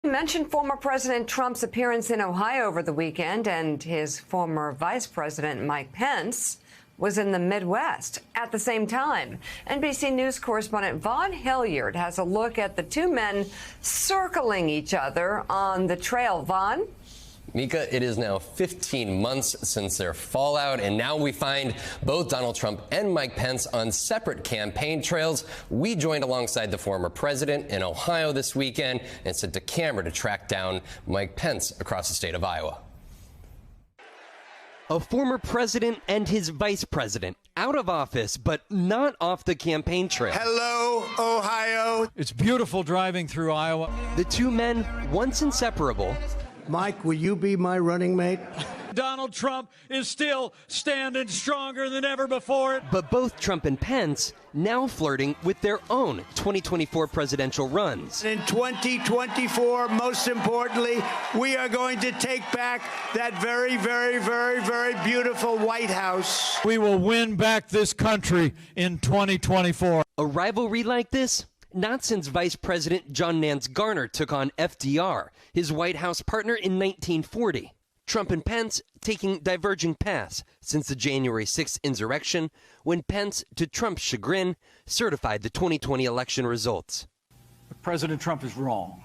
Mentioned former President Trump's appearance in Ohio over the weekend, and his former Vice President Mike Pence was in the Midwest at the same time. NBC News correspondent Vaughn Hilliard has a look at the two men circling each other on the trail. Vaughn? Mika, it is now 15 months since their fallout, and now we find both Donald Trump and Mike Pence on separate campaign trails. We joined alongside the former president in Ohio this weekend and sent a camera to track down Mike Pence across the state of Iowa. A former president and his vice president out of office, but not off the campaign trail. Hello, Ohio. It's beautiful driving through Iowa. The two men, once inseparable. Mike, will you be my running mate? Donald Trump is still standing stronger than ever before. But both Trump and Pence now flirting with their own 2024 presidential runs. In 2024, most importantly, we are going to take back that very, very, very, very beautiful White House. We will win back this country in 2024. A rivalry like this? Not since Vice President John Nance Garner took on FDR, his White House partner in 1940. Trump and Pence taking diverging paths since the January 6th insurrection, when Pence, to Trump's chagrin, certified the 2020 election results. President Trump is wrong.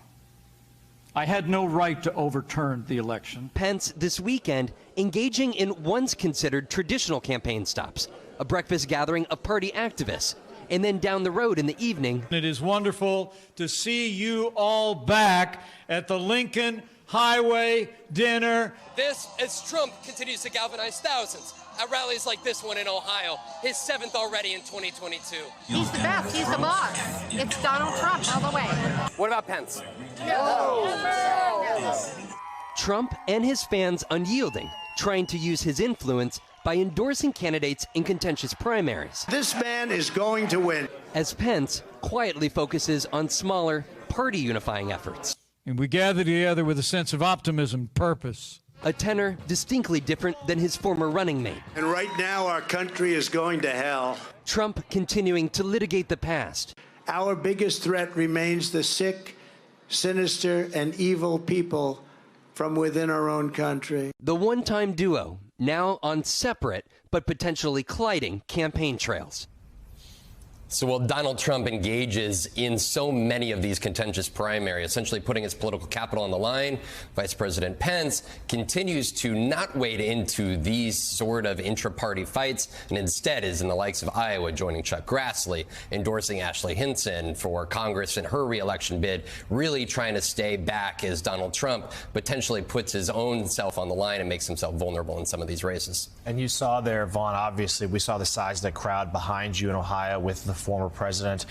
I had no right to overturn the election. Pence this weekend engaging in once considered traditional campaign stops, a breakfast gathering of party activists, and then down the road in the evening. It is wonderful to see you all back at the Lincoln Highway dinner. This, as Trump continues to galvanize thousands at rallies like this one in Ohio, his 7th already in 2022. He's the best. He's the boss. It's Donald Trump all the way. What about Pence? Trump and his fans unyielding, trying to use his influence by endorsing candidates in contentious primaries. This man is going to win. As Pence quietly focuses on smaller, party unifying efforts. And we gather together with a sense of optimism and purpose. A tenor distinctly different than his former running mate. And right now, our country is going to hell. Trump continuing to litigate the past. Our biggest threat remains the sick, sinister, and evil people from within our own country. The one-time duo, now on separate but potentially colliding campaign trails. So while Donald Trump engages in so many of these contentious primaries, essentially putting his political capital on the line, Vice President Pence continues to not wade into these sort of intra-party fights, and instead is in the likes of Iowa joining Chuck Grassley, endorsing Ashley Hinson for Congress in her re-election bid, really trying to stay back as Donald Trump potentially puts his own self on the line and makes himself vulnerable in some of these races. And you saw there, Vaughn, obviously, we saw the size of the crowd behind you in Ohio with the former president,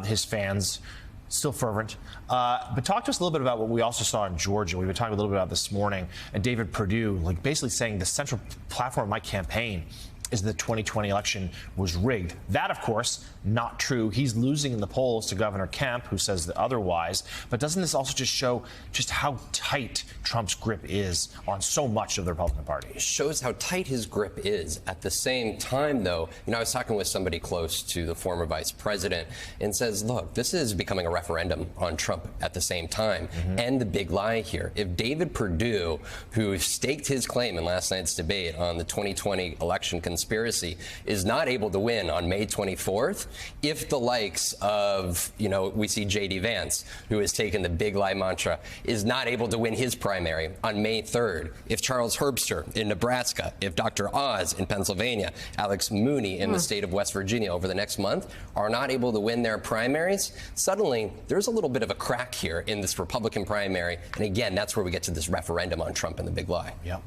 his fans still fervent. But talk to us a little bit about what we also saw in Georgia. We've been talking a little bit about this morning, and David Perdue, like basically saying the central platform of my campaign is the 2020 election was rigged. That, of course, not true. He's losing in the polls to Governor Kemp, who says otherwise. But doesn't this also just show just how tight Trump's grip is on so much of the Republican Party? It shows how tight his grip is. At the same time, though, I was talking with somebody close to the former vice president and says, look, this is becoming a referendum on Trump at the same time. And the big lie here, if David Perdue, who staked his claim in last night's debate on the 2020 election conspiracy, is not able to win on May 24th, if the likes of, we see J.D. Vance, who has taken the big lie mantra, is not able to win his primary on May 3rd, if Charles Herbster in Nebraska, if Dr. Oz in Pennsylvania, Alex Mooney in the state of West Virginia over the next month are not able to win their primaries, suddenly there's a little bit of a crack here in this Republican primary. And again, that's where we get to this referendum on Trump and the big lie. Yep.